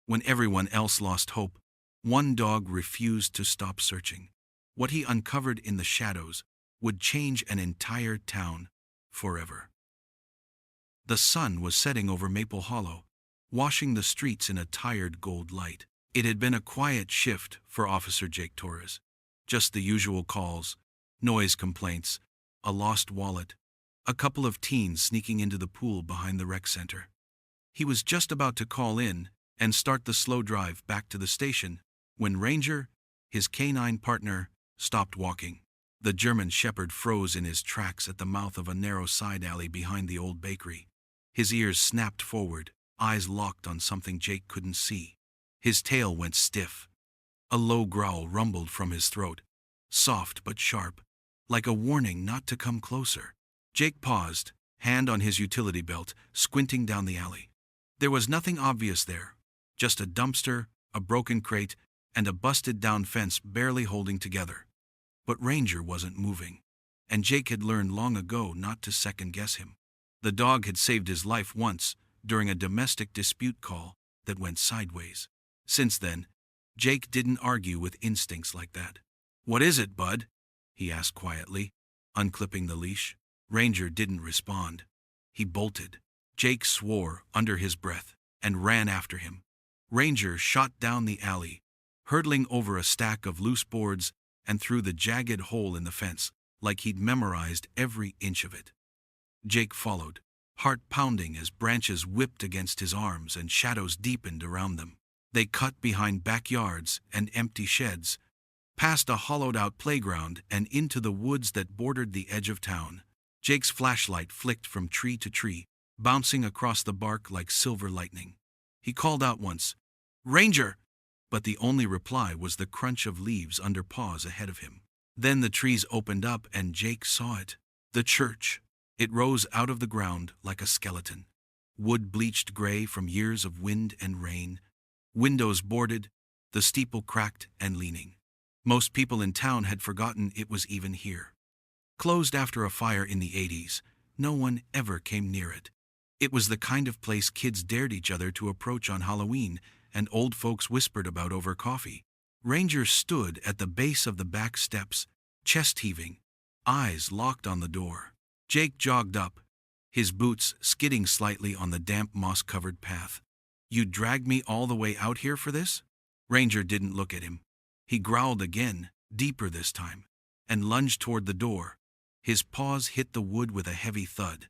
When everyone else lost hope, one dog refused to stop searching. What he uncovered in the shadows would change an entire town forever. The sun was setting over Maple Hollow, washing the streets in a tired gold light. It had been a quiet shift for Officer Jake Torres. Just the usual calls, noise complaints, a lost wallet, a couple of teens sneaking into the pool behind the rec center. He was just about to call in and start the slow drive back to the station when Ranger, his canine partner, stopped walking. The German shepherd froze in his tracks at the mouth of a narrow side alley behind the old bakery. His ears snapped forward, eyes locked on something Jake couldn't see. His tail went stiff. A low growl rumbled from his throat, soft but sharp, like a warning not to come closer. Jake paused, hand on his utility belt, squinting down the alley. There was nothing obvious there, just a dumpster, a broken crate, and a busted-down fence barely holding together. But Ranger wasn't moving, and Jake had learned long ago not to second-guess him. The dog had saved his life once during a domestic dispute call that went sideways. Since then, Jake didn't argue with instincts like that. "What is it, bud?" he asked quietly, unclipping the leash. Ranger didn't respond. He bolted. Jake swore under his breath and ran after him. Ranger shot down the alley, hurtling over a stack of loose boards and through the jagged hole in the fence, like he'd memorized every inch of it. Jake followed, heart pounding as branches whipped against his arms and shadows deepened around them. They cut behind backyards and empty sheds, past a hollowed-out playground and into the woods that bordered the edge of town. Jake's flashlight flicked from tree to tree, bouncing across the bark like silver lightning. He called out once, "Ranger!" but the only reply was the crunch of leaves under paws ahead of him. Then the trees opened up and Jake saw it. The church. It rose out of the ground like a skeleton. Wood bleached gray from years of wind and rain. Windows boarded, the steeple cracked and leaning. Most people in town had forgotten it was even here. Closed after a fire in the 80s, no one ever came near it. It was the kind of place kids dared each other to approach on Halloween and old folks whispered about over coffee. Ranger stood at the base of the back steps, chest heaving, eyes locked on the door. Jake jogged up, his boots skidding slightly on the damp moss-covered path. "You dragged me all the way out here for this?" Ranger didn't look at him. He growled again, deeper this time, and lunged toward the door. His paws hit the wood with a heavy thud.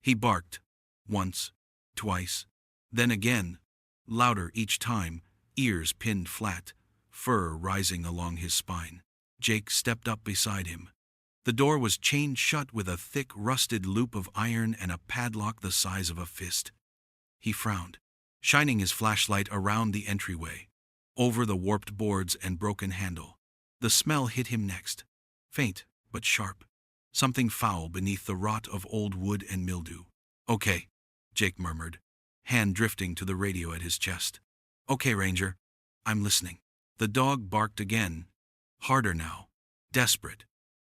He barked, once, twice, then again, louder each time, ears pinned flat, fur rising along his spine. Jake stepped up beside him. The door was chained shut with a thick, rusted loop of iron and a padlock the size of a fist. He frowned, shining his flashlight around the entryway, over the warped boards and broken handle. The smell hit him next, faint but sharp, something foul beneath the rot of old wood and mildew. "Okay," Jake murmured, hand drifting to the radio at his chest. "Okay, Ranger, I'm listening." The dog barked again, harder now, desperate.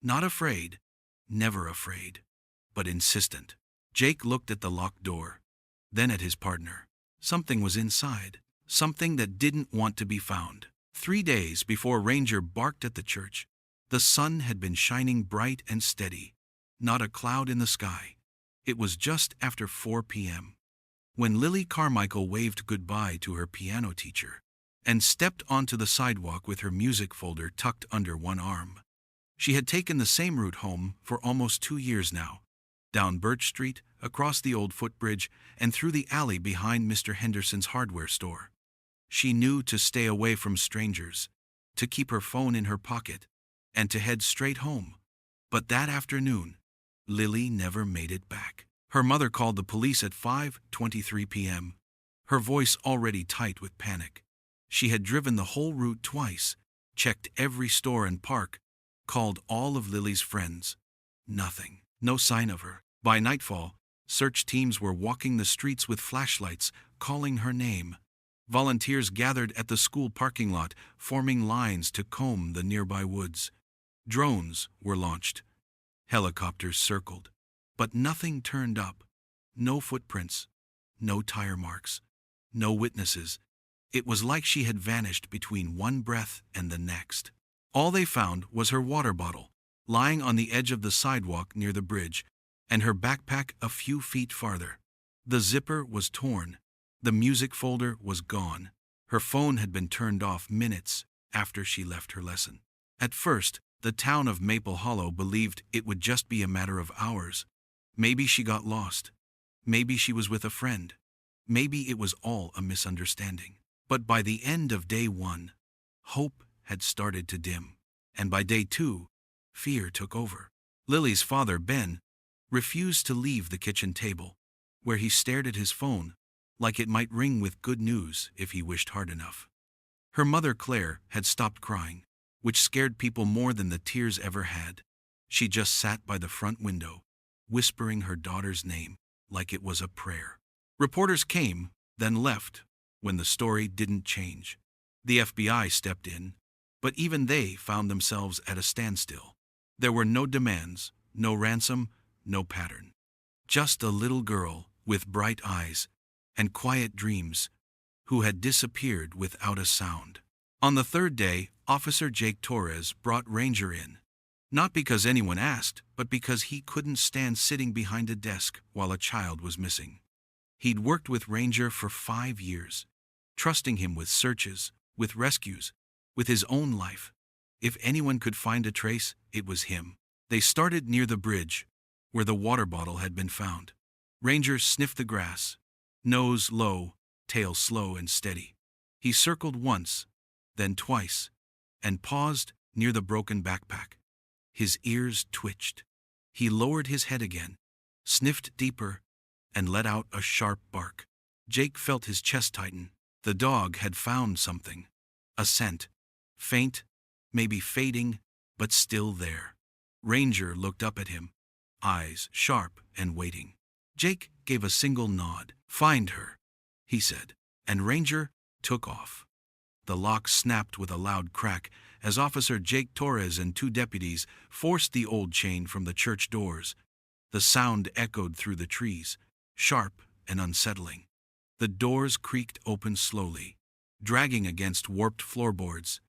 Not afraid, never afraid, but insistent. Jake looked at the locked door, then at his partner. Something was inside, something that didn't want to be found. 3 days before Ranger barked at the church, the sun had been shining bright and steady, not a cloud in the sky. It was just after 4 p.m. when Lily Carmichael waved goodbye to her piano teacher and stepped onto the sidewalk with her music folder tucked under one arm. She had taken the same route home for almost 2 years now, down Birch Street, across the old footbridge, and through the alley behind Mr. Henderson's hardware store. She knew to stay away from strangers, to keep her phone in her pocket, and to head straight home. But that afternoon, Lily never made it back. Her mother called the police at 5:23 p.m., her voice already tight with panic. She had driven the whole route twice, checked every store and park, called all of Lily's friends. Nothing. No sign of her. By nightfall, search teams were walking the streets with flashlights, calling her name. Volunteers gathered at the school parking lot, forming lines to comb the nearby woods. Drones were launched. Helicopters circled. But nothing turned up. No footprints. No tire marks. No witnesses. It was like she had vanished between one breath and the next. All they found was her water bottle, lying on the edge of the sidewalk near the bridge, and her backpack a few feet farther. The zipper was torn. The music folder was gone. Her phone had been turned off minutes after she left her lesson. At first, the town of Maple Hollow believed it would just be a matter of hours. Maybe she got lost. Maybe she was with a friend. Maybe it was all a misunderstanding. But by the end of day 1, hope had started to dim. And by day 2, fear took over. Lily's father, Ben, refused to leave the kitchen table, where he stared at his phone like it might ring with good news if he wished hard enough. Her mother, Claire, had stopped crying, which scared people more than the tears ever had. She just sat by the front window, whispering her daughter's name like it was a prayer. Reporters came, then left, when the story didn't change. The FBI stepped in, but even they found themselves at a standstill. There were no demands, no ransom, no pattern. Just a little girl with bright eyes and quiet dreams who had disappeared without a sound. On the third day, Officer Jake Torres brought Ranger in. Not because anyone asked, but because he couldn't stand sitting behind a desk while a child was missing. He'd worked with Ranger for 5 years, trusting him with searches, with rescues, with his own life. If anyone could find a trace, it was him. They started near the bridge, where the water bottle had been found. Ranger sniffed the grass, nose low, tail slow and steady. He circled once, then twice, and paused near the broken backpack. His ears twitched. He lowered his head again, sniffed deeper, and let out a sharp bark. Jake felt his chest tighten. The dog had found something. A scent. Faint, maybe fading, but still there. Ranger looked up at him, eyes sharp and waiting. Jake gave a single nod. "Find her," he said, and Ranger took off. The lock snapped with a loud crack as Officer Jake Torres and 2 deputies forced the old chain from the church doors. The sound echoed through the trees, sharp and unsettling. The doors creaked open slowly, dragging against warped floorboards,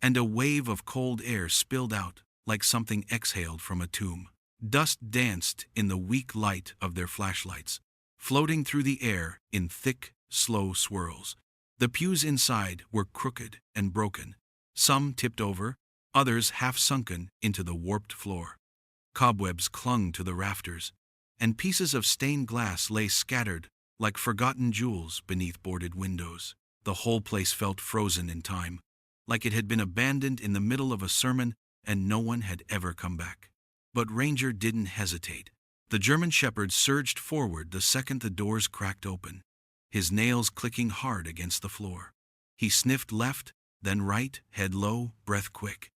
and a wave of cold air spilled out like something exhaled from a tomb. Dust danced in the weak light of their flashlights, floating through the air in thick, slow swirls. The pews inside were crooked and broken, some tipped over, others half sunken into the warped floor. Cobwebs clung to the rafters, and pieces of stained glass lay scattered like forgotten jewels beneath boarded windows. The whole place felt frozen in time, like it had been abandoned in the middle of a sermon and no one had ever come back. But Ranger didn't hesitate. The German shepherd surged forward the second the doors cracked open, his nails clicking hard against the floor. He sniffed left, then right, head low, breath quick.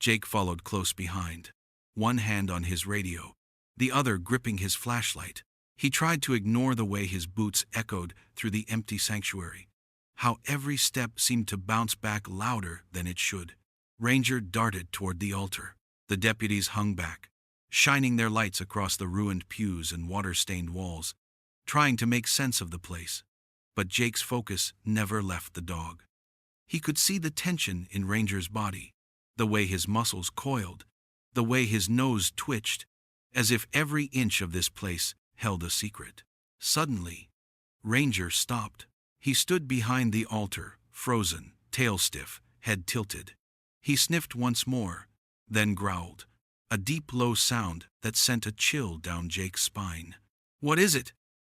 Jake followed close behind, one hand on his radio, the other gripping his flashlight. He tried to ignore the way his boots echoed through the empty sanctuary, how every step seemed to bounce back louder than it should. Ranger darted toward the altar. The deputies hung back, shining their lights across the ruined pews and water-stained walls, trying to make sense of the place. But Jake's focus never left the dog. He could see the tension in Ranger's body, the way his muscles coiled, the way his nose twitched, as if every inch of this place held a secret. Suddenly, Ranger stopped. He stood behind the altar, frozen, tail stiff, head tilted. He sniffed once more, then growled, a deep, low sound that sent a chill down Jake's spine. "What is it?"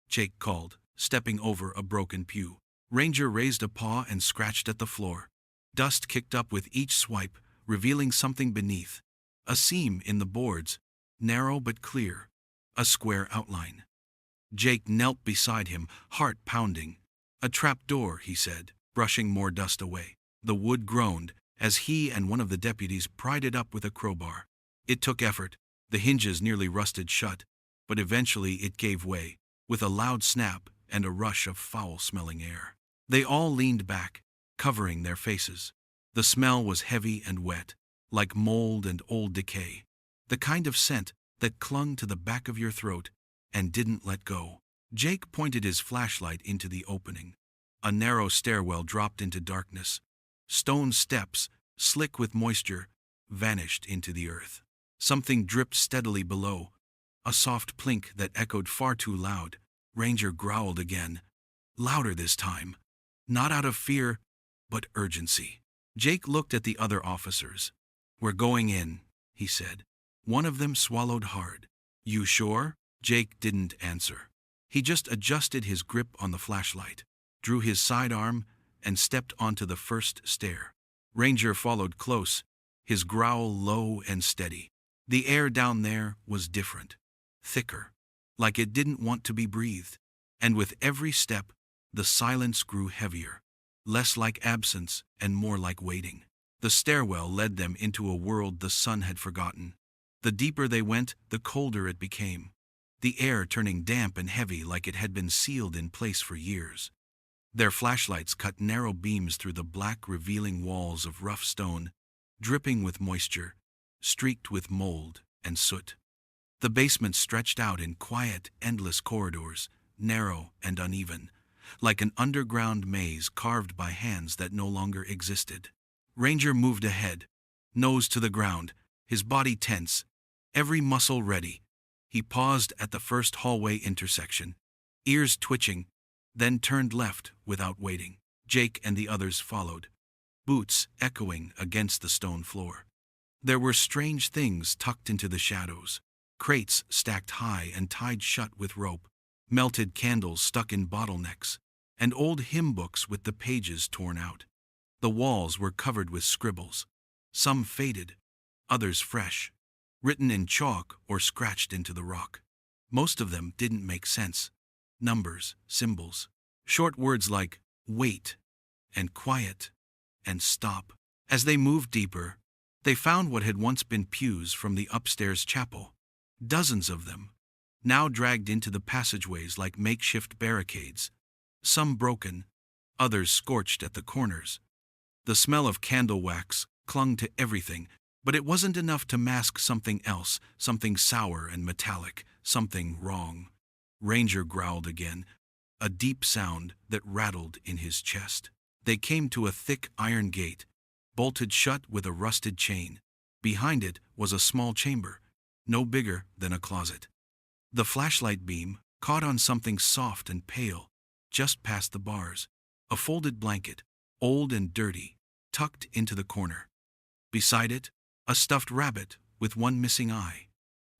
Jake called, stepping over a broken pew. Ranger raised a paw and scratched at the floor. Dust kicked up with each swipe, revealing something beneath. A seam in the boards, narrow but clear, a square outline. Jake knelt beside him, heart pounding. "A trap door," he said, brushing more dust away. The wood groaned as he and one of the deputies pried it up with a crowbar. It took effort. The hinges nearly rusted shut, but eventually it gave way, with a loud snap and a rush of foul-smelling air. They all leaned back, covering their faces. The smell was heavy and wet, like mold and old decay, the kind of scent that clung to the back of your throat and didn't let go. Jake pointed his flashlight into the opening. A narrow stairwell dropped into darkness. Stone steps, slick with moisture, vanished into the earth. Something dripped steadily below, a soft plink that echoed far too loud. Ranger growled again, louder this time, not out of fear, but urgency. Jake looked at the other officers. "We're going in," he said. One of them swallowed hard. "You sure?" Jake didn't answer. He just adjusted his grip on the flashlight, drew his sidearm, and stepped onto the first stair. Ranger followed close, his growl low and steady. The air down there was different, thicker, like it didn't want to be breathed. And with every step, the silence grew heavier, less like absence and more like waiting. The stairwell led them into a world the sun had forgotten. The deeper they went, the colder it became, the air turning damp and heavy like it had been sealed in place for years. Their flashlights cut narrow beams through the black, revealing walls of rough stone, dripping with moisture, streaked with mold and soot. The basement stretched out in quiet, endless corridors, narrow and uneven, like an underground maze carved by hands that no longer existed. Ranger moved ahead, nose to the ground, his body tense, every muscle ready. He paused at the first hallway intersection, ears twitching, then turned left without waiting. Jake and the others followed, boots echoing against the stone floor. There were strange things tucked into the shadows, crates stacked high and tied shut with rope, melted candles stuck in bottlenecks, and old hymn books with the pages torn out. The walls were covered with scribbles, some faded, others fresh, written in chalk or scratched into the rock. Most of them didn't make sense. Numbers, symbols, short words like wait and quiet and stop. As they moved deeper, they found what had once been pews from the upstairs chapel. Dozens of them, now dragged into the passageways like makeshift barricades, some broken, others scorched at the corners. The smell of candle wax clung to everything, but it wasn't enough to mask something else, something sour and metallic, something wrong. Ranger growled again, a deep sound that rattled in his chest. They came to a thick iron gate, bolted shut with a rusted chain. Behind it was a small chamber, no bigger than a closet. The flashlight beam caught on something soft and pale, just past the bars. A folded blanket, old and dirty, tucked into the corner. Beside it, a stuffed rabbit with one missing eye.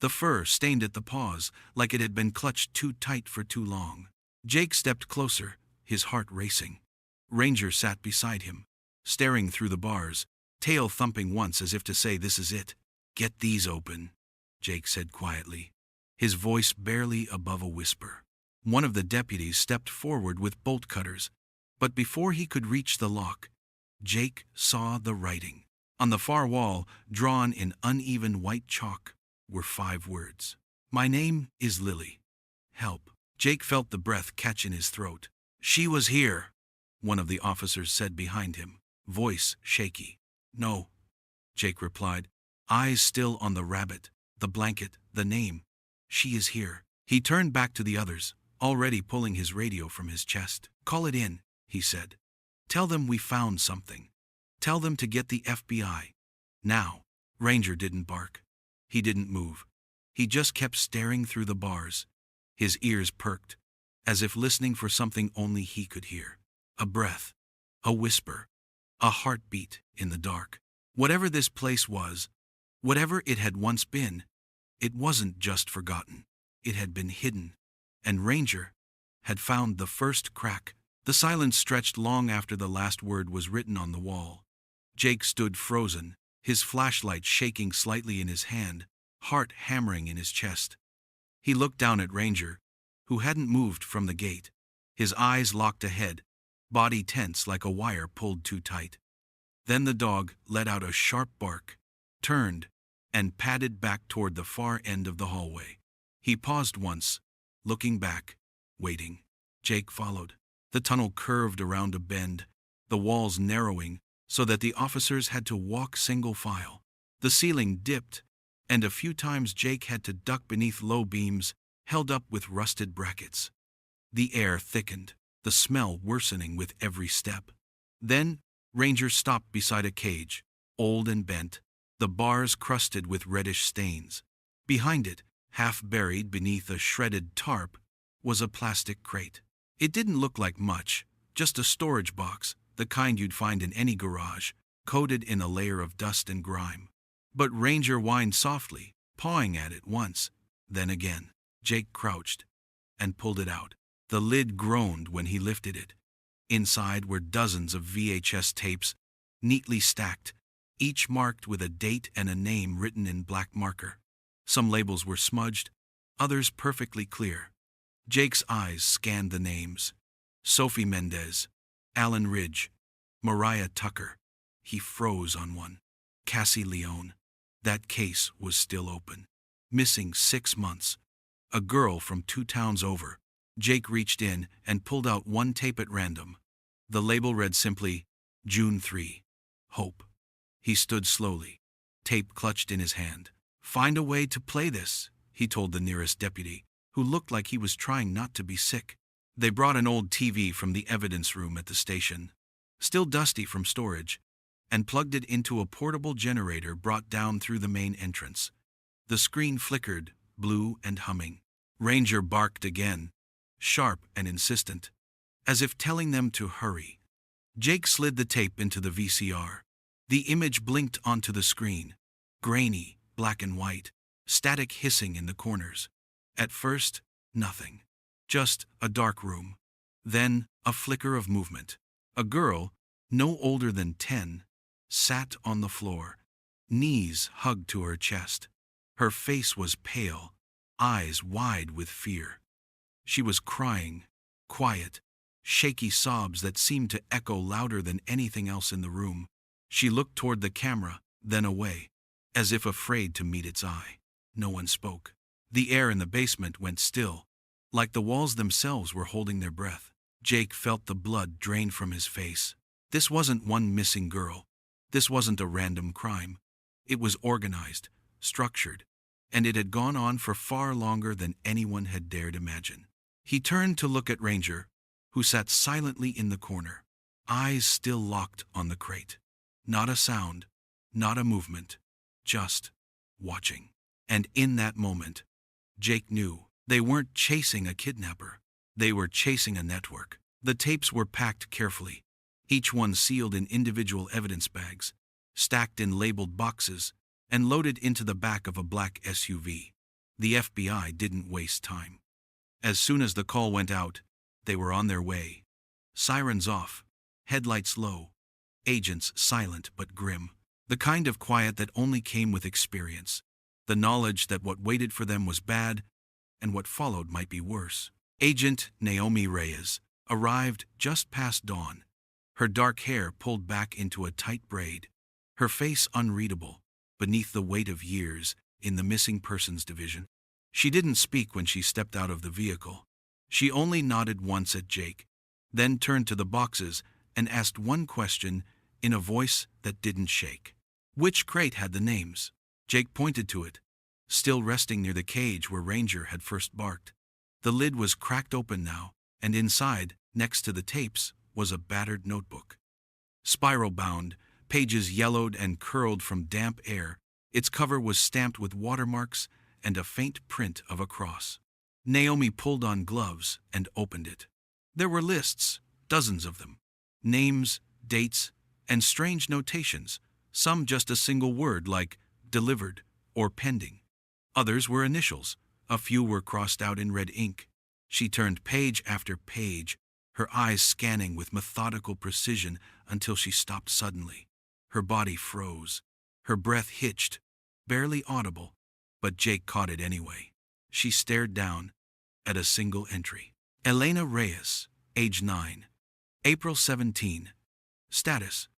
The fur stained at the paws, like it had been clutched too tight for too long. Jake stepped closer, his heart racing. Ranger sat beside him, staring through the bars, tail thumping once as if to say, "This is it." "Get these open," Jake said quietly, his voice barely above a whisper. One of the deputies stepped forward with bolt cutters, but before he could reach the lock, Jake saw the writing. On the far wall, drawn in uneven white chalk, were 5 words. "My name is Lily. Help." Jake felt the breath catch in his throat. "She was here," one of the officers said behind him, voice shaky. "No," Jake replied, eyes still on the rabbit, the blanket, the name. "She is here." He turned back to the others, already pulling his radio from his chest. "Call it in," he said. "Tell them we found something. Tell them to get the FBI. Now." Ranger didn't bark. He didn't move. He just kept staring through the bars. His ears perked, as if listening for something only he could hear. A breath, a whisper, a heartbeat in the dark. Whatever this place was, whatever it had once been, it wasn't just forgotten. It had been hidden, and Ranger had found the first crack. The silence stretched long after the last word was written on the wall. Jake stood frozen, his flashlight shaking slightly in his hand, heart hammering in his chest. He looked down at Ranger, who hadn't moved from the gate, his eyes locked ahead, body tense like a wire pulled too tight. Then the dog let out a sharp bark, turned, and padded back toward the far end of the hallway. He paused once, looking back, waiting. Jake followed. The tunnel curved around a bend, the walls narrowing so that the officers had to walk single file. The ceiling dipped, and a few times Jake had to duck beneath low beams held up with rusted brackets. The air thickened, the smell worsening with every step. Then, Ranger stopped beside a cage, old and bent, the bars crusted with reddish stains. Behind it, half buried beneath a shredded tarp, was a plastic crate. It didn't look like much, just a storage box, the kind you'd find in any garage, coated in a layer of dust and grime. But Ranger whined softly, pawing at it once, then again. Jake crouched and pulled it out. The lid groaned when he lifted it. Inside were dozens of VHS tapes, neatly stacked, each marked with a date and a name written in black marker. Some labels were smudged, others perfectly clear. Jake's eyes scanned the names. Sophie Mendez, Alan Ridge, Mariah Tucker. He froze on one. Cassie Leone. That case was still open. Missing 6 months. A girl from 2 towns over. Jake reached in and pulled out one tape at random. The label read simply, June 3. Hope. He stood slowly, tape clutched in his hand. "Find a way to play this," he told the nearest deputy, who looked like he was trying not to be sick. They brought an old TV from the evidence room at the station, still dusty from storage, and plugged it into a portable generator brought down through the main entrance. The screen flickered, blue and humming. Ranger barked again, sharp and insistent, as if telling them to hurry. Jake slid the tape into the VCR. The image blinked onto the screen, grainy, black and white, static hissing in the corners. At first, nothing. Just a dark room. Then, a flicker of movement. A girl, no older than 10, sat on the floor, knees hugged to her chest. Her face was pale, eyes wide with fear. She was crying, quiet, shaky sobs that seemed to echo louder than anything else in the room. She looked toward the camera, then away, as if afraid to meet its eye. No one spoke. The air in the basement went still, like the walls themselves were holding their breath. Jake felt the blood drain from his face. This wasn't one missing girl. This wasn't a random crime. It was organized, structured, and it had gone on for far longer than anyone had dared imagine. He turned to look at Ranger, who sat silently in the corner, eyes still locked on the crate. Not a sound, not a movement, just watching. And in that moment, Jake knew they weren't chasing a kidnapper. They were chasing a network. The tapes were packed carefully, each one sealed in individual evidence bags, stacked in labeled boxes, and loaded into the back of a black SUV. The FBI didn't waste time. As soon as the call went out, they were on their way. Sirens off, headlights low, agents silent but grim. The kind of quiet that only came with experience. The knowledge that what waited for them was bad, and what followed might be worse. Agent Naomi Reyes arrived just past dawn, her dark hair pulled back into a tight braid, her face unreadable beneath the weight of years in the missing persons division. She didn't speak when she stepped out of the vehicle. She only nodded once at Jake, then turned to the boxes and asked one question in a voice that didn't shake. Which crate had the names? Jake pointed to it, still resting near the cage where Ranger had first barked. The lid was cracked open now, and inside, next to the tapes, was a battered notebook. Spiral-bound, pages yellowed and curled from damp air, its cover was stamped with watermarks and a faint print of a cross. Naomi pulled on gloves and opened it. There were lists, dozens of them. Names, dates, and strange notations, some just a single word like delivered or pending. Others were initials, a few were crossed out in red ink. She turned page after page, her eyes scanning with methodical precision until she stopped suddenly. Her body froze, her breath hitched, barely audible, but Jake caught it anyway. She stared down at a single entry. Elena Reyes, age 9. April 17. Status: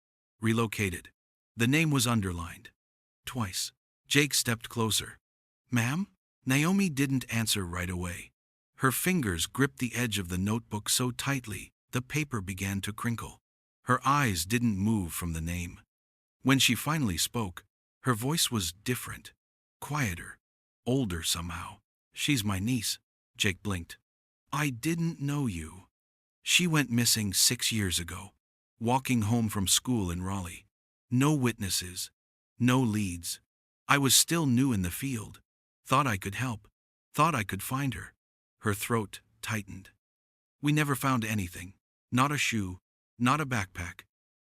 relocated. The name was underlined. Twice. Jake stepped closer. "Ma'am?" Naomi didn't answer right away. Her fingers gripped the edge of the notebook so tightly, the paper began to crinkle. Her eyes didn't move from the name. When she finally spoke, her voice was different, quieter, older somehow. "She's my niece." Jake blinked. "I didn't know you." She went missing 6 years ago, walking home from school in Raleigh. No witnesses, no leads. I was still new in the field. Thought I could help. Thought I could find her. Her throat tightened. We never found anything. Not a shoe, not a backpack.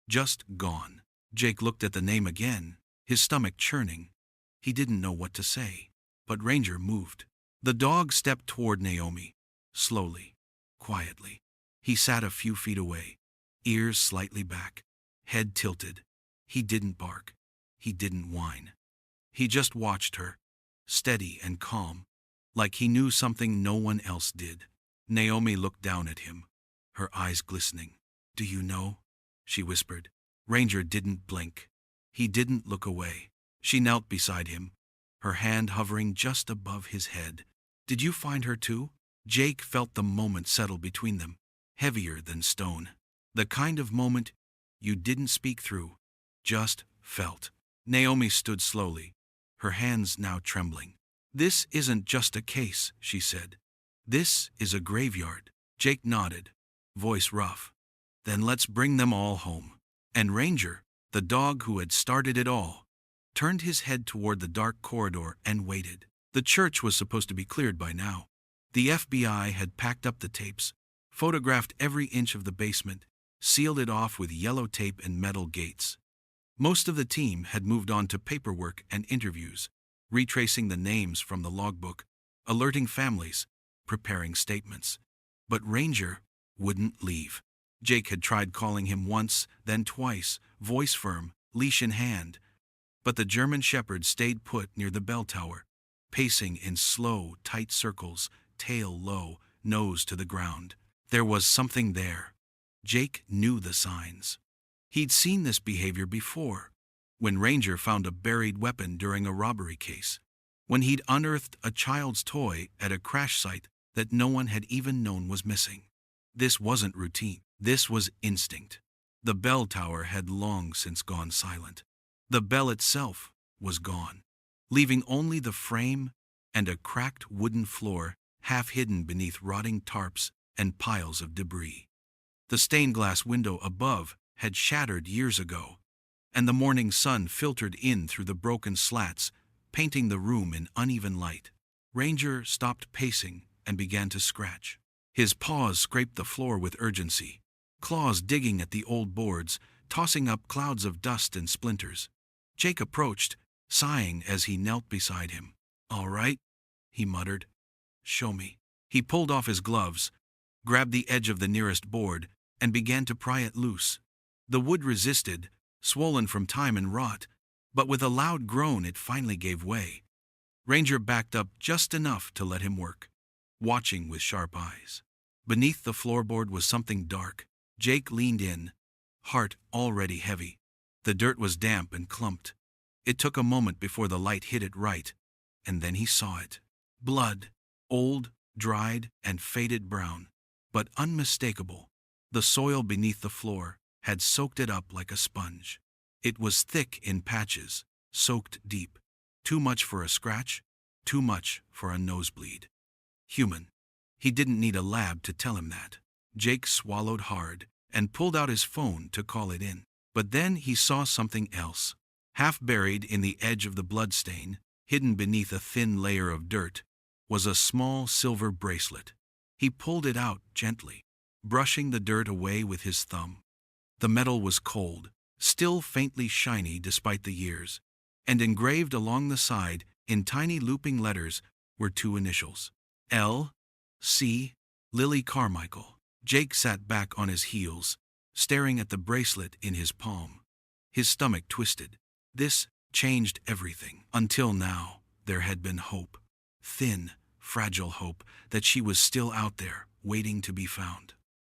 Just gone. Jake looked at the name again, his stomach churning. He didn't know what to say. But Ranger moved. The dog stepped toward Naomi, slowly, quietly. He sat a few feet away, ears slightly back, head tilted. He didn't bark. He didn't whine. He just watched her, steady and calm, like he knew something no one else did. Naomi looked down at him, her eyes glistening. "Do you know?" she whispered. Ranger didn't blink. He didn't look away. She knelt beside him, her hand hovering just above his head. "Did you find her too?" Jake felt the moment settle between them, heavier than stone. The kind of moment you didn't speak through, just felt. Naomi stood slowly, her hands now trembling. "This isn't just a case," she said. "This is a graveyard." Jake nodded, voice rough. "Then let's bring them all home." And Ranger, the dog who had started it all, turned his head toward the dark corridor and waited. The church was supposed to be cleared by now. The FBI had packed up the tapes, photographed every inch of the basement, sealed it off with yellow tape and metal gates. Most of the team had moved on to paperwork and interviews, retracing the names from the logbook, alerting families, preparing statements. But Ranger wouldn't leave. Jake had tried calling him once, then twice, voice firm, leash in hand. But the German shepherd stayed put near the bell tower, pacing in slow, tight circles, tail low, nose to the ground. There was something there. Jake knew the signs. He'd seen this behavior before, when Ranger found a buried weapon during a robbery case, when he'd unearthed a child's toy at a crash site that no one had even known was missing. This wasn't routine. This was instinct. The bell tower had long since gone silent. The bell itself was gone, leaving only the frame and a cracked wooden floor half hidden beneath rotting tarps and piles of debris. The stained glass window above had shattered years ago, and the morning sun filtered in through the broken slats, painting the room in uneven light. Ranger stopped pacing and began to scratch. His paws scraped the floor with urgency, claws digging at the old boards, tossing up clouds of dust and splinters. Jake approached, sighing as he knelt beside him. "All right," he muttered. "Show me." He pulled off his gloves, grabbed the edge of the nearest board, and began to pry it loose. The wood resisted, swollen from time and rot, but with a loud groan it finally gave way. Ranger backed up just enough to let him work, watching with sharp eyes. Beneath the floorboard was something dark. Jake leaned in, heart already heavy. The dirt was damp and clumped. It took a moment before the light hit it right, and then he saw it. Blood, old, dried, and faded brown, but unmistakable. The soil beneath the floor had soaked it up like a sponge. It was thick in patches, soaked deep. Too much for a scratch, too much for a nosebleed. Human. He didn't need a lab to tell him that. Jake swallowed hard and pulled out his phone to call it in. But then he saw something else. Half buried in the edge of the bloodstain, hidden beneath a thin layer of dirt, was a small silver bracelet. He pulled it out gently, brushing the dirt away with his thumb. The metal was cold, still faintly shiny despite the years, and engraved along the side in tiny looping letters were two initials. L.C. Lily Carmichael. Jake sat back on his heels, staring at the bracelet in his palm. His stomach twisted. This changed everything. Until now, there had been hope. Thin, fragile hope that she was still out there, waiting to be found.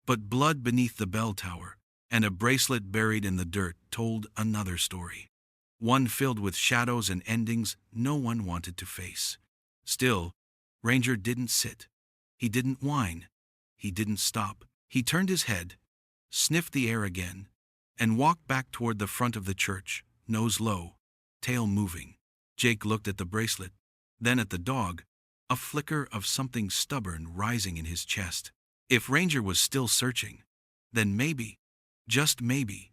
But blood beneath the bell tower and a bracelet buried in the dirt told another story. One filled with shadows and endings no one wanted to face. Still, Ranger didn't sit. He didn't whine. He didn't stop. He turned his head, sniffed the air again, and walked back toward the front of the church, nose low, tail moving. Jake looked at the bracelet, then at the dog, a flicker of something stubborn rising in his chest. If Ranger was still searching, then maybe, just maybe,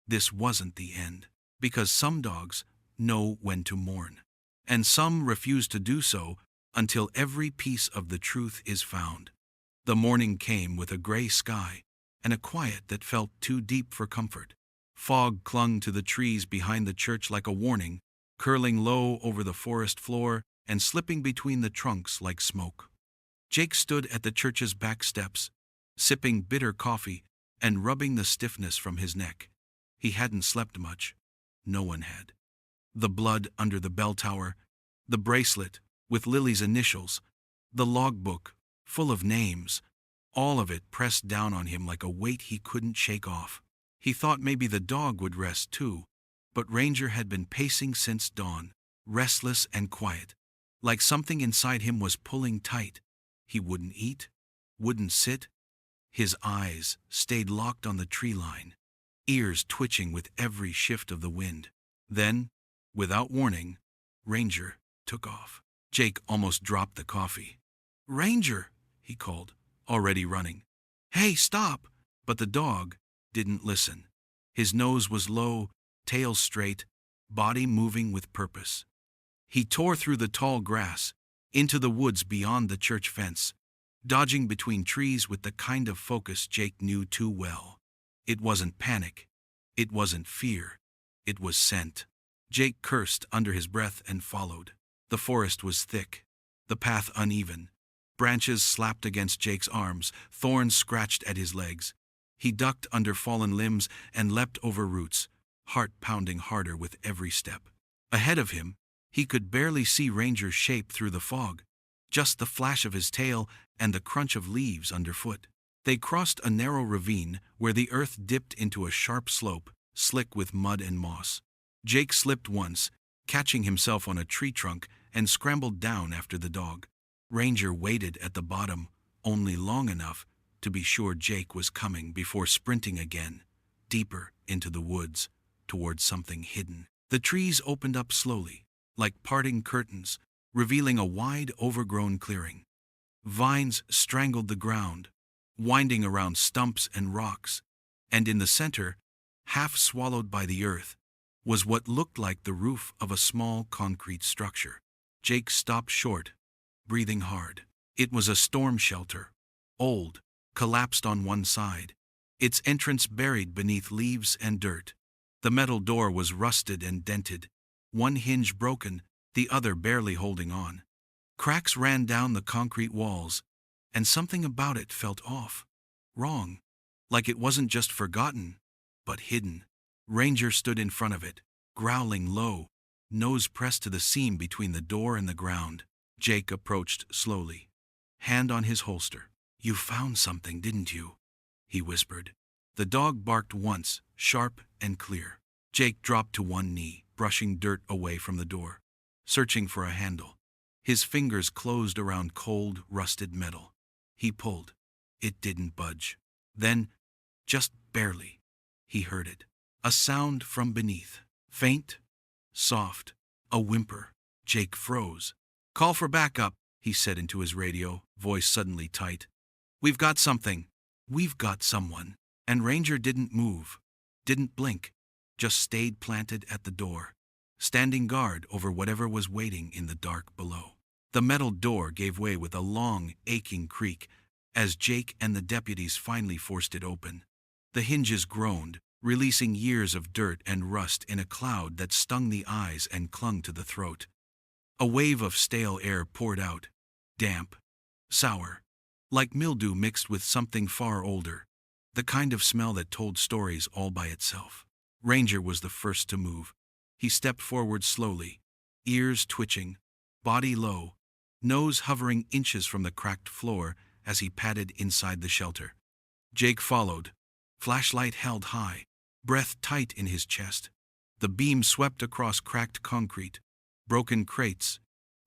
this wasn't the end. Because some dogs know when to mourn, and some refuse to do so until every piece of the truth is found. The morning came with a gray sky and a quiet that felt too deep for comfort. Fog clung to the trees behind the church like a warning, curling low over the forest floor and slipping between the trunks like smoke. Jake stood at the church's back steps, sipping bitter coffee and rubbing the stiffness from his neck. He hadn't slept much. No one had. The blood under the bell tower, the bracelet with Lily's initials, the logbook full of names, all of it pressed down on him like a weight he couldn't shake off. He thought maybe the dog would rest too, but Ranger had been pacing since dawn, restless and quiet, like something inside him was pulling tight. He wouldn't eat, wouldn't sit. His eyes stayed locked on the tree line, ears twitching with every shift of the wind. Then, without warning, Ranger took off. Jake almost dropped the coffee. "Ranger!" he called, already running. "Hey, stop!" But the dog didn't listen. His nose was low, tail straight, body moving with purpose. He tore through the tall grass, into the woods beyond the church fence, dodging between trees with the kind of focus Jake knew too well. It wasn't panic. It wasn't fear. It was scent. Jake cursed under his breath and followed. The forest was thick, the path uneven. Branches slapped against Jake's arms, thorns scratched at his legs. He ducked under fallen limbs and leapt over roots, heart pounding harder with every step. Ahead of him, he could barely see Ranger's shape through the fog, just the flash of his tail and the crunch of leaves underfoot. They crossed a narrow ravine where the earth dipped into a sharp slope, slick with mud and moss. Jake slipped once, catching himself on a tree trunk, and scrambled down after the dog. Ranger waited at the bottom, only long enough to be sure Jake was coming before sprinting again, deeper into the woods, towards something hidden. The trees opened up slowly, like parting curtains, revealing a wide, overgrown clearing. Vines strangled the ground, winding around stumps and rocks, and in the center, half swallowed by the earth, was what looked like the roof of a small concrete structure. Jake stopped short, breathing hard. It was a storm shelter, old, collapsed on one side, its entrance buried beneath leaves and dirt. The metal door was rusted and dented, one hinge broken, the other barely holding on. Cracks ran down the concrete walls, and something about it felt off, wrong, like it wasn't just forgotten, but hidden. Ranger stood in front of it, growling low, nose pressed to the seam between the door and the ground. Jake approached slowly, hand on his holster. "You found something, didn't you?" he whispered. The dog barked once, sharp and clear. Jake dropped to one knee, brushing dirt away from the door, searching for a handle. His fingers closed around cold, rusted metal. He pulled. It didn't budge. Then, just barely, he heard it. A sound from beneath. Faint, soft, a whimper. Jake froze. "Call for backup," he said into his radio, voice suddenly tight. "We've got something. We've got someone." And Ranger didn't move, didn't blink, just stayed planted at the door, standing guard over whatever was waiting in the dark below. The metal door gave way with a long, aching creak as Jake and the deputies finally forced it open. The hinges groaned, releasing years of dirt and rust in a cloud that stung the eyes and clung to the throat. A wave of stale air poured out, damp, sour, like mildew mixed with something far older, the kind of smell that told stories all by itself. Ranger was the first to move. He stepped forward slowly, ears twitching, body low, nose hovering inches from the cracked floor as he padded inside the shelter. Jake followed, flashlight held high, breath tight in his chest. The beam swept across cracked concrete, broken crates,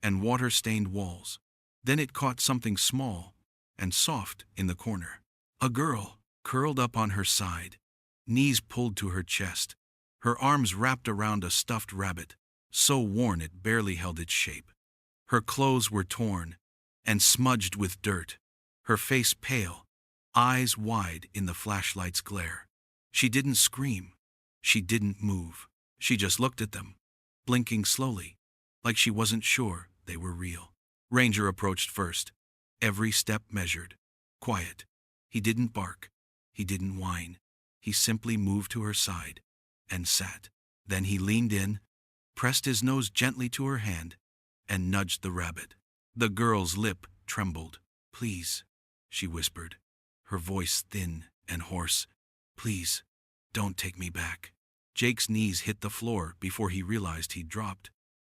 and water-stained walls. Then it caught something small and soft in the corner. A girl, curled up on her side, knees pulled to her chest, her arms wrapped around a stuffed rabbit, so worn it barely held its shape. Her clothes were torn and smudged with dirt, her face pale, eyes wide in the flashlight's glare. She didn't scream. She didn't move. She just looked at them, blinking slowly, like she wasn't sure they were real. Ranger approached first, every step measured. Quiet. He didn't bark. He didn't whine. He simply moved to her side and sat. Then he leaned in, pressed his nose gently to her hand, and nudged the rabbit. The girl's lip trembled. "Please," she whispered, her voice thin and hoarse. "Please, don't take me back." Jake's knees hit the floor before he realized he'd dropped.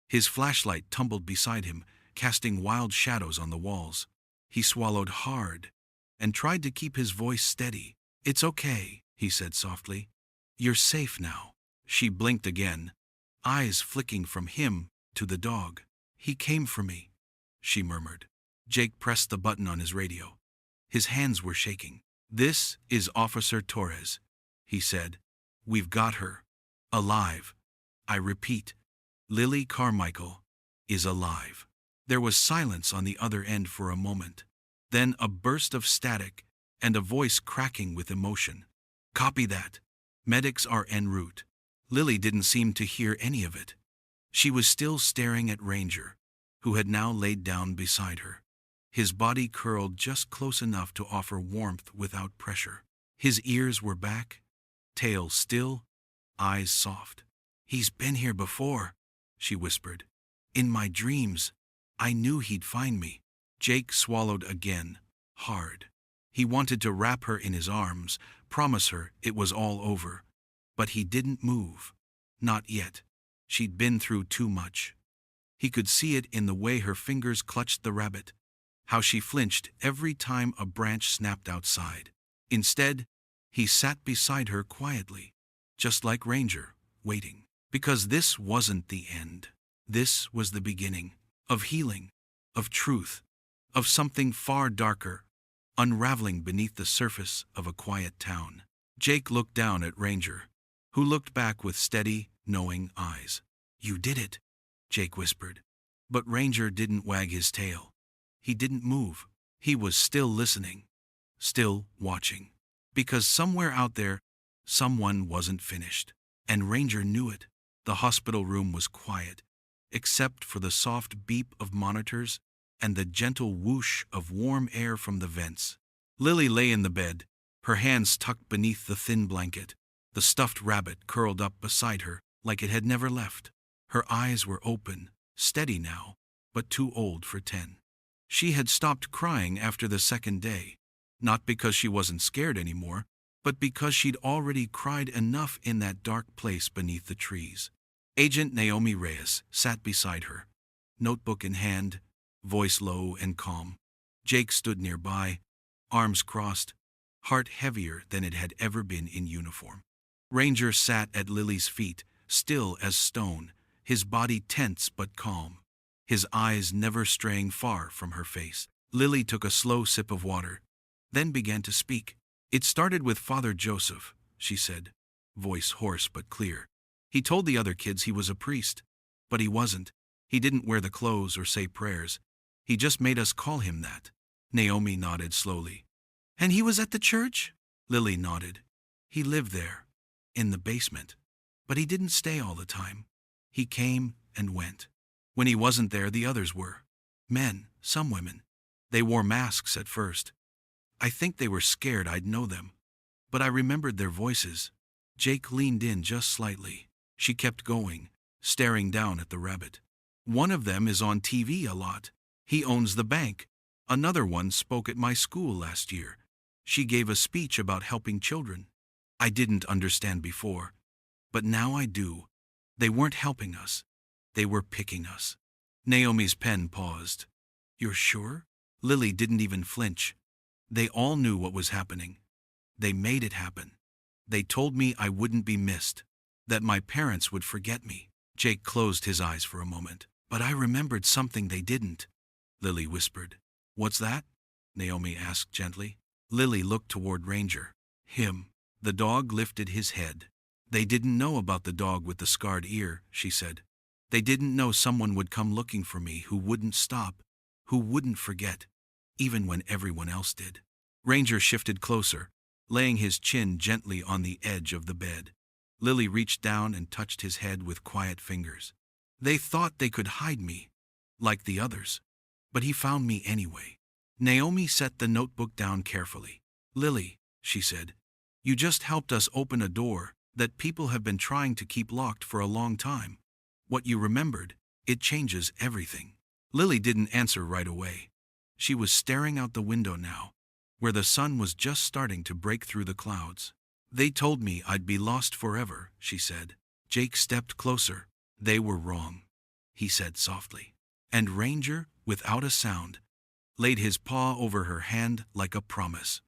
His flashlight tumbled beside him, casting wild shadows on the walls. He swallowed hard and tried to keep his voice steady. "It's okay," he said softly. "You're safe now." She blinked again, eyes flicking from him to the dog. "He came for me," she murmured. Jake pressed the button on his radio. His hands were shaking. "This is Officer Torres," he said. "We've got her. Alive. I repeat, Lily Carmichael is alive." There was silence on the other end for a moment. Then a burst of static and a voice cracking with emotion. "Copy that. Medics are en route." Lily didn't seem to hear any of it. She was still staring at Ranger, who had now laid down beside her. His body curled just close enough to offer warmth without pressure. His ears were back, tail still, eyes soft. "He's been here before," she whispered. "In my dreams, I knew he'd find me." Jake swallowed again, hard. He wanted to wrap her in his arms, promise her it was all over. But he didn't move. Not yet. She'd been through too much. He could see it in the way her fingers clutched the rabbit, how she flinched every time a branch snapped outside. Instead, he sat beside her quietly, just like Ranger, waiting. Because this wasn't the end. This was the beginning of healing, of truth, of something far darker, unraveling beneath the surface of a quiet town. Jake looked down at Ranger, who looked back with steady, knowing eyes. "You did it," Jake whispered. But Ranger didn't wag his tail. He didn't move. He was still listening, still watching. Because somewhere out there, someone wasn't finished. And Ranger knew it. The hospital room was quiet, except for the soft beep of monitors and the gentle whoosh of warm air from the vents. Lily lay in the bed, her hands tucked beneath the thin blanket. The stuffed rabbit curled up beside her like it had never left. Her eyes were open, steady now, but too old for 10. She had stopped crying after the second day, not because she wasn't scared anymore, but because she'd already cried enough in that dark place beneath the trees. Agent Naomi Reyes sat beside her, notebook in hand, voice low and calm. Jake stood nearby, arms crossed, heart heavier than it had ever been in uniform. Ranger sat at Lily's feet, still as stone, his body tense but calm, his eyes never straying far from her face. Lily took a slow sip of water, then began to speak. "It started with Father Joseph," she said, voice hoarse but clear. "He told the other kids he was a priest, but he wasn't. He didn't wear the clothes or say prayers. He just made us call him that." Naomi nodded slowly. "And he was at the church?" Lily nodded. "He lived there, in the basement. But he didn't stay all the time. He came and went. When he wasn't there, the others were. Men, some women. They wore masks at first. I think they were scared I'd know them. But I remembered their voices." Jake leaned in just slightly. She kept going, staring down at the rabbit. "One of them is on TV a lot. He owns the bank. Another one spoke at my school last year. She gave a speech about helping children. I didn't understand before, but now I do. They weren't helping us. They were picking us." Naomi's pen paused. "You're sure?" Lily didn't even flinch. "They all knew what was happening. They made it happen. They told me I wouldn't be missed, that my parents would forget me." Jake closed his eyes for a moment. "But I remembered something they didn't," Lily whispered. "What's that?" Naomi asked gently. Lily looked toward Ranger. "Him." The dog lifted his head. "They didn't know about the dog with the scarred ear," she said. "They didn't know someone would come looking for me who wouldn't stop, who wouldn't forget, even when everyone else did." Ranger shifted closer, laying his chin gently on the edge of the bed. Lily reached down and touched his head with quiet fingers. They thought they could hide me, like the others. But he found me anyway. Naomi set the notebook down carefully. Lily, she said, you just helped us open a door that people have been trying to keep locked for a long time. What you remembered, it changes everything. Lily didn't answer right away. She was staring out the window now, where the sun was just starting to break through the clouds. They told me I'd be lost forever, she said. Jake stepped closer. They were wrong, he said softly. And Ranger, without a sound, laid his paw over her hand like a promise.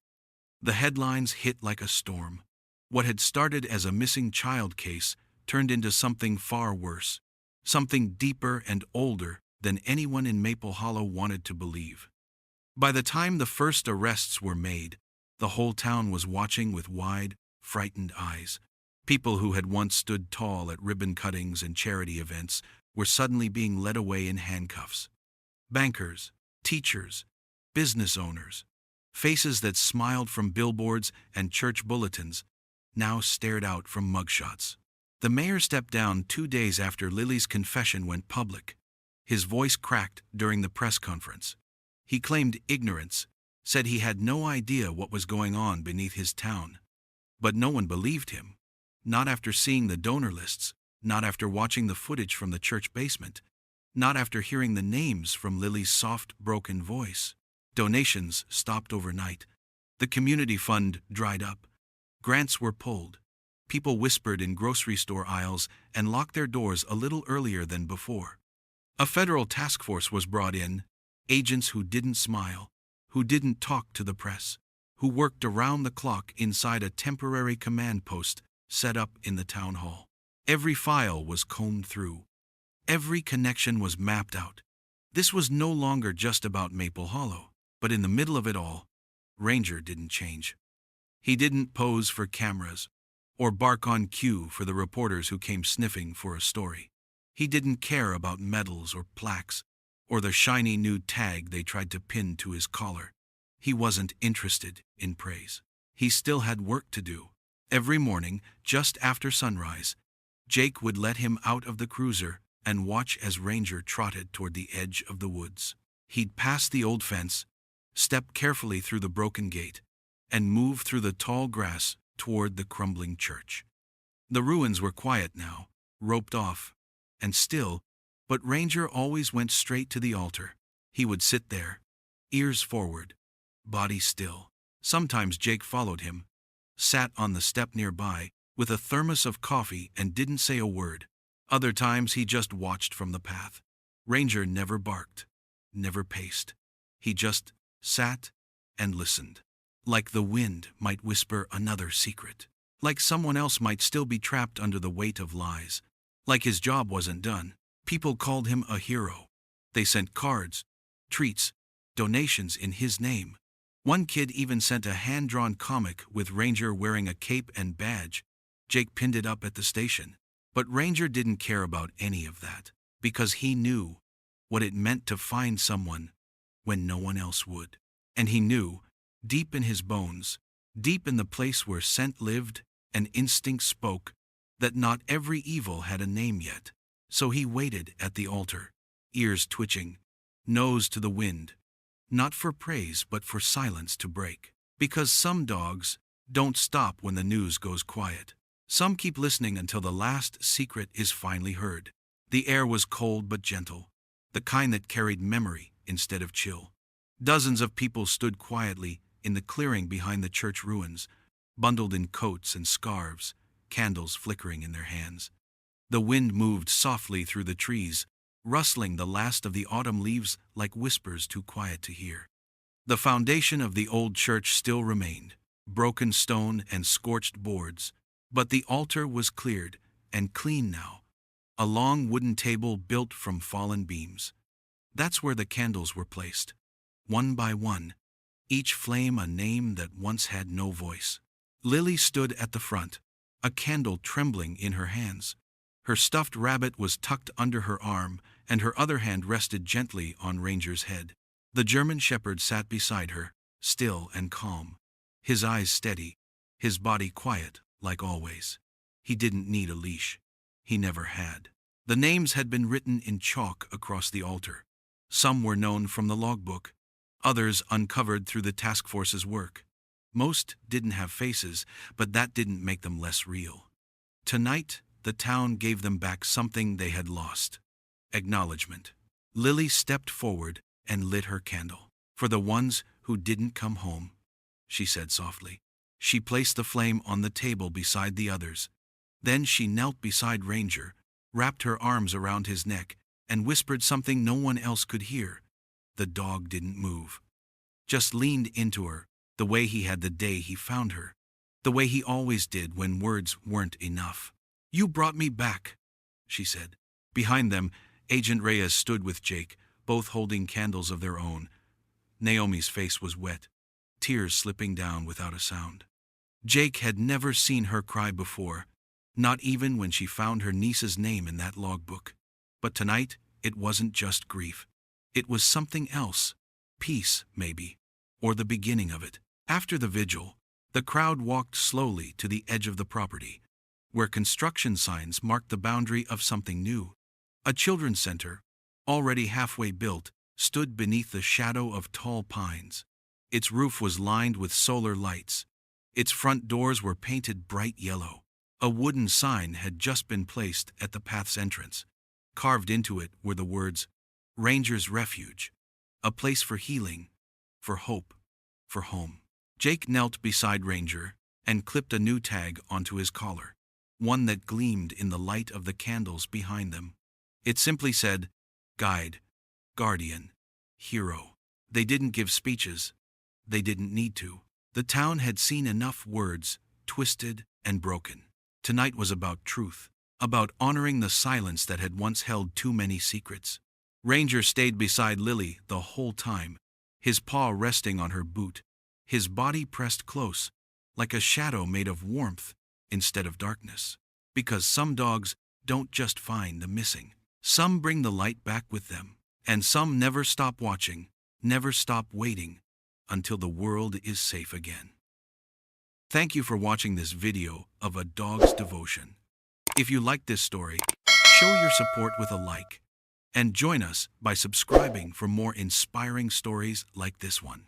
The headlines hit like a storm. What had started as a missing child case turned into something far worse, something deeper and older than anyone in Maple Hollow wanted to believe. By the time the first arrests were made, the whole town was watching with wide, frightened eyes. People who had once stood tall at ribbon cuttings and charity events were suddenly being led away in handcuffs. Bankers, teachers, business owners, faces that smiled from billboards and church bulletins, now stared out from mugshots. The mayor stepped down 2 days after Lily's confession went public. His voice cracked during the press conference. He claimed ignorance, said he had no idea what was going on beneath his town. But no one believed him. Not after seeing the donor lists, not after watching the footage from the church basement, not after hearing the names from Lily's soft, broken voice. Donations stopped overnight. The community fund dried up. Grants were pulled. People whispered in grocery store aisles and locked their doors a little earlier than before. A federal task force was brought in, agents who didn't smile, who didn't talk to the press, who worked around the clock inside a temporary command post set up in the town hall. Every file was combed through. Every connection was mapped out. This was no longer just about Maple Hollow, but in the middle of it all, Ranger didn't change. He didn't pose for cameras or bark on cue for the reporters who came sniffing for a story. He didn't care about medals or plaques or the shiny new tag they tried to pin to his collar. He wasn't interested in praise. He still had work to do. Every morning, just after sunrise, Jake would let him out of the cruiser and watch as Ranger trotted toward the edge of the woods. He'd pass the old fence, step carefully through the broken gate, and move through the tall grass toward the crumbling church. The ruins were quiet now, roped off, and still, but Ranger always went straight to the altar. He would sit there, ears forward, body still. Sometimes Jake followed him, sat on the step nearby with a thermos of coffee and didn't say a word. Other times he just watched from the path. Ranger never barked, never paced. He just sat and listened. Like the wind might whisper another secret. Like someone else might still be trapped under the weight of lies. Like his job wasn't done. People called him a hero. They sent cards, treats, donations in his name. One kid even sent a hand-drawn comic with Ranger wearing a cape and badge. Jake pinned it up at the station. But Ranger didn't care about any of that, because he knew what it meant to find someone when no one else would. And he knew, deep in his bones, deep in the place where scent lived and instinct spoke, that not every evil had a name yet. So he waited at the altar, ears twitching, nose to the wind, not for praise but for silence to break. Because some dogs don't stop when the news goes quiet. Some keep listening until the last secret is finally heard. The air was cold but gentle, the kind that carried memory instead of chill. Dozens of people stood quietly in the clearing behind the church ruins, bundled in coats and scarves, candles flickering in their hands. The wind moved softly through the trees, rustling the last of the autumn leaves like whispers too quiet to hear. The foundation of the old church still remained, broken stone and scorched boards, but the altar was cleared and clean now, a long wooden table built from fallen beams. That's where the candles were placed, one by one, each flame a name that once had no voice. Lily stood at the front, a candle trembling in her hands. Her stuffed rabbit was tucked under her arm, and her other hand rested gently on Ranger's head. The German shepherd sat beside her, still and calm, his eyes steady, his body quiet, like always. He didn't need a leash. He never had. The names had been written in chalk across the altar. Some were known from the logbook, others uncovered through the task force's work. Most didn't have faces, but that didn't make them less real. Tonight, the town gave them back something they had lost: acknowledgement. Lily stepped forward and lit her candle. "For the ones who didn't come home," she said softly. She placed the flame on the table beside the others. Then she knelt beside Ranger, wrapped her arms around his neck, and whispered something no one else could hear. The dog didn't move. Just leaned into her, the way he had the day he found her. The way he always did when words weren't enough. "You brought me back," she said. Behind them, Agent Reyes stood with Jake, both holding candles of their own. Naomi's face was wet, tears slipping down without a sound. Jake had never seen her cry before, not even when she found her niece's name in that logbook. But tonight, it wasn't just grief. It was something else. Peace, maybe, or the beginning of it. After the vigil, the crowd walked slowly to the edge of the property, where construction signs marked the boundary of something new. A children's center, already halfway built, stood beneath the shadow of tall pines. Its roof was lined with solar lights. Its front doors were painted bright yellow. A wooden sign had just been placed at the path's entrance. Carved into it were the words, "Ranger's Refuge," a place for healing, for hope, for home. Jake knelt beside Ranger and clipped a new tag onto his collar, one that gleamed in the light of the candles behind them. It simply said, "Guide, Guardian, Hero." They didn't give speeches. They didn't need to. The town had seen enough words, twisted and broken. Tonight was about truth, about honoring the silence that had once held too many secrets. Ranger stayed beside Lily the whole time, his paw resting on her boot, his body pressed close, like a shadow made of warmth instead of darkness. Because some dogs don't just find the missing. Some bring the light back with them, and some never stop watching, never stop waiting, until the world is safe again. Thank you for watching this video of a dog's devotion. If you liked this story, show your support with a like, and join us by subscribing for more inspiring stories like this one.